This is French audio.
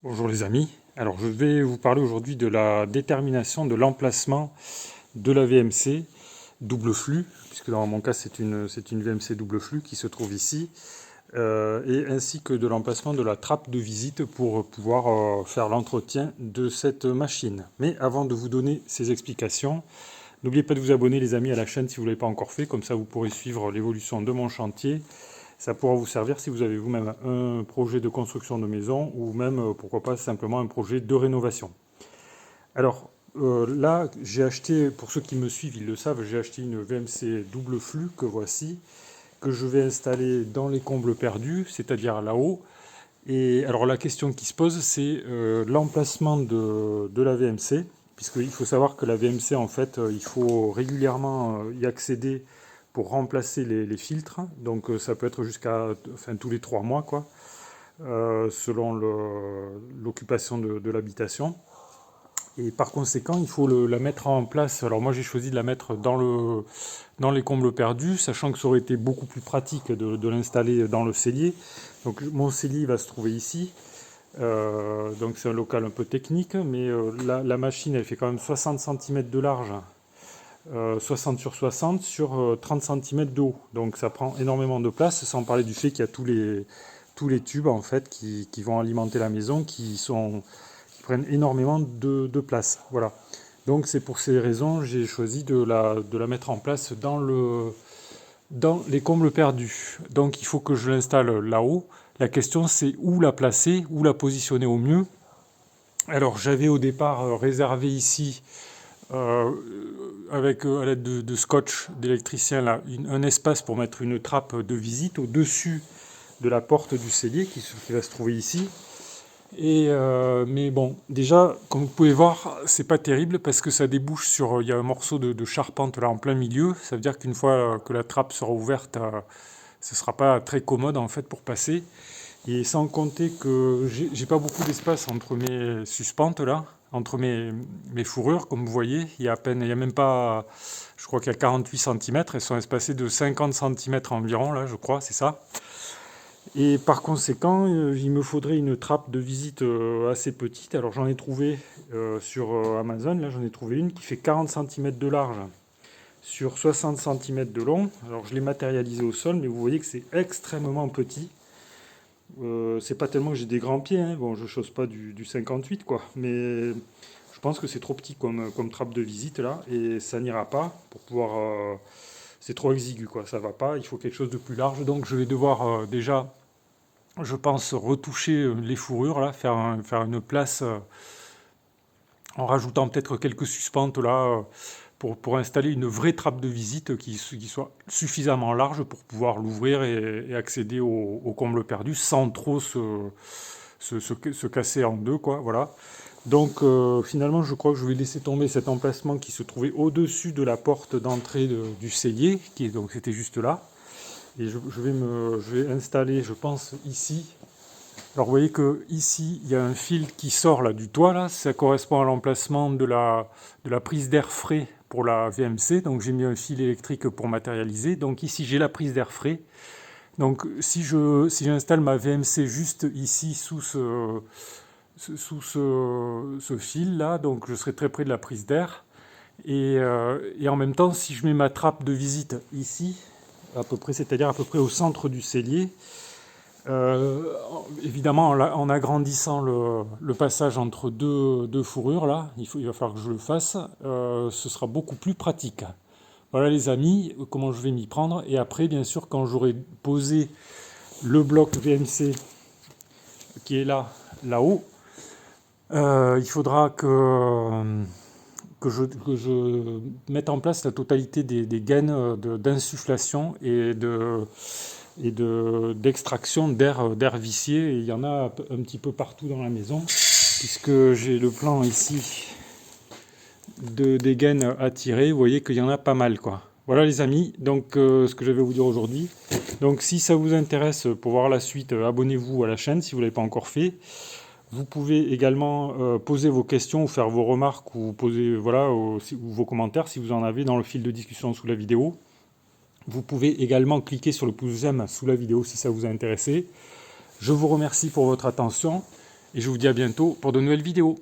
Bonjour les amis, alors je vais vous parler aujourd'hui de la détermination de l'emplacement de la VMC double flux, puisque dans mon cas c'est une VMC double flux qui se trouve ici, et ainsi que de l'emplacement de la trappe de visite pour pouvoir faire l'entretien de cette machine. Mais avant de vous donner ces explications, n'oubliez pas de vous abonner les amis à la chaîne si vous ne l'avez pas encore fait, comme ça vous pourrez suivre l'évolution de mon chantier. Ça pourra vous servir si vous avez vous-même un projet de construction de maison ou même, pourquoi pas, simplement un projet de rénovation. Alors là, j'ai acheté, pour ceux qui me suivent, ils le savent, j'ai acheté une VMC double flux que voici, que je vais installer dans les combles perdus, c'est-à-dire là-haut. Et alors la question qui se pose, c'est l'emplacement de la VMC, puisqu'il faut savoir que la VMC, en fait, il faut régulièrement y accéder pour remplacer les filtres. Donc ça peut être jusqu'à tous les 3 mois, quoi, selon l'occupation de l'habitation. Et par conséquent, il faut la mettre en place. Alors moi, j'ai choisi de la mettre dans les combles perdus, sachant que ça aurait été beaucoup plus pratique de l'installer dans le cellier. Donc mon cellier va se trouver ici. Donc c'est un local un peu technique, mais la machine, elle fait quand même 60 cm de large, 60 sur 60 sur 30 cm de haut. Donc ça prend énormément de place, sans parler du fait qu'il y a tous les tubes en fait qui vont alimenter la maison, qui prennent énormément de place. Voilà. Donc c'est pour ces raisons j'ai choisi de la mettre en place dans les combles perdus. Donc il faut que je l'installe là-haut. La question c'est où la placer, où la positionner au mieux. Alors j'avais au départ réservé ici, euh, avec à l'aide de scotch d'électricien, là, un espace pour mettre une trappe de visite au-dessus de la porte du cellier qui va se trouver ici. Mais bon, déjà, comme vous pouvez voir, c'est pas terrible parce que ça débouche sur. Il y a un morceau de charpente là en plein milieu. Ça veut dire qu'une fois que la trappe sera ouverte, ce sera pas très commode en fait pour passer. Et sans compter que j'ai pas beaucoup d'espace entre mes suspentes là, entre mes fourrures, comme vous voyez. Il y a à peine, il y a même pas. Je crois qu'il y a 48 cm. Elles sont espacées de 50 cm environ là, je crois, c'est ça. Et par conséquent, il me faudrait une trappe de visite assez petite. Alors j'en ai trouvé sur Amazon, là j'en ai trouvé une qui fait 40 cm de large sur 60 cm de long. Alors je l'ai matérialisé au sol, mais vous voyez que c'est extrêmement petit. C'est pas tellement que j'ai des grands pieds, hein. Bon, je chausse pas du 58 quoi, mais je pense que c'est trop petit comme trappe de visite là, et ça n'ira pas pour pouvoir. C'est trop exigu quoi, ça va pas. Il faut quelque chose de plus large, donc je vais devoir déjà, je pense, retoucher les fourrures, là, faire une place en rajoutant peut-être quelques suspentes là, pour installer une vraie trappe de visite qui soit suffisamment large pour pouvoir l'ouvrir et accéder au comble perdu sans trop se casser en deux, quoi. Voilà. Donc finalement, je crois que je vais laisser tomber cet emplacement qui se trouvait au-dessus de la porte d'entrée du cellier, donc c'était juste là. Et je vais installer, je pense, ici. Alors vous voyez que ici il y a un fil qui sort là du toit là, ça correspond à l'emplacement de la prise d'air frais pour la VMC. Donc j'ai mis un fil électrique pour matérialiser. Donc ici j'ai la prise d'air frais. Donc si j'installe ma VMC juste ici sous ce fil là, donc je serai très près de la prise d'air. Et en même temps, si je mets ma trappe de visite ici, à peu près, c'est-à-dire à peu près au centre du cellier, euh, évidemment, en agrandissant le passage entre deux fourrures, là, il va falloir que je le fasse, ce sera beaucoup plus pratique. Voilà les amis, comment je vais m'y prendre. Et après, bien sûr, quand j'aurai posé le bloc VMC qui est là-haut, il faudra que je mette en place la totalité des gaines d'insufflation d'extraction d'air vicié. Et il y en a un petit peu partout dans la maison, puisque j'ai le plan ici des gaines à tirer. Vous voyez qu'il y en a pas mal, quoi. Voilà les amis, donc ce que je vais vous dire aujourd'hui. Donc si ça vous intéresse pour voir la suite, abonnez-vous à la chaîne si vous ne l'avez pas encore fait. Vous pouvez également poser vos questions ou faire vos remarques ou poser voilà, ou vos commentaires si vous en avez dans le fil de discussion sous la vidéo. Vous pouvez également cliquer sur le pouce j'aime sous la vidéo si ça vous a intéressé. Je vous remercie pour votre attention et je vous dis à bientôt pour de nouvelles vidéos.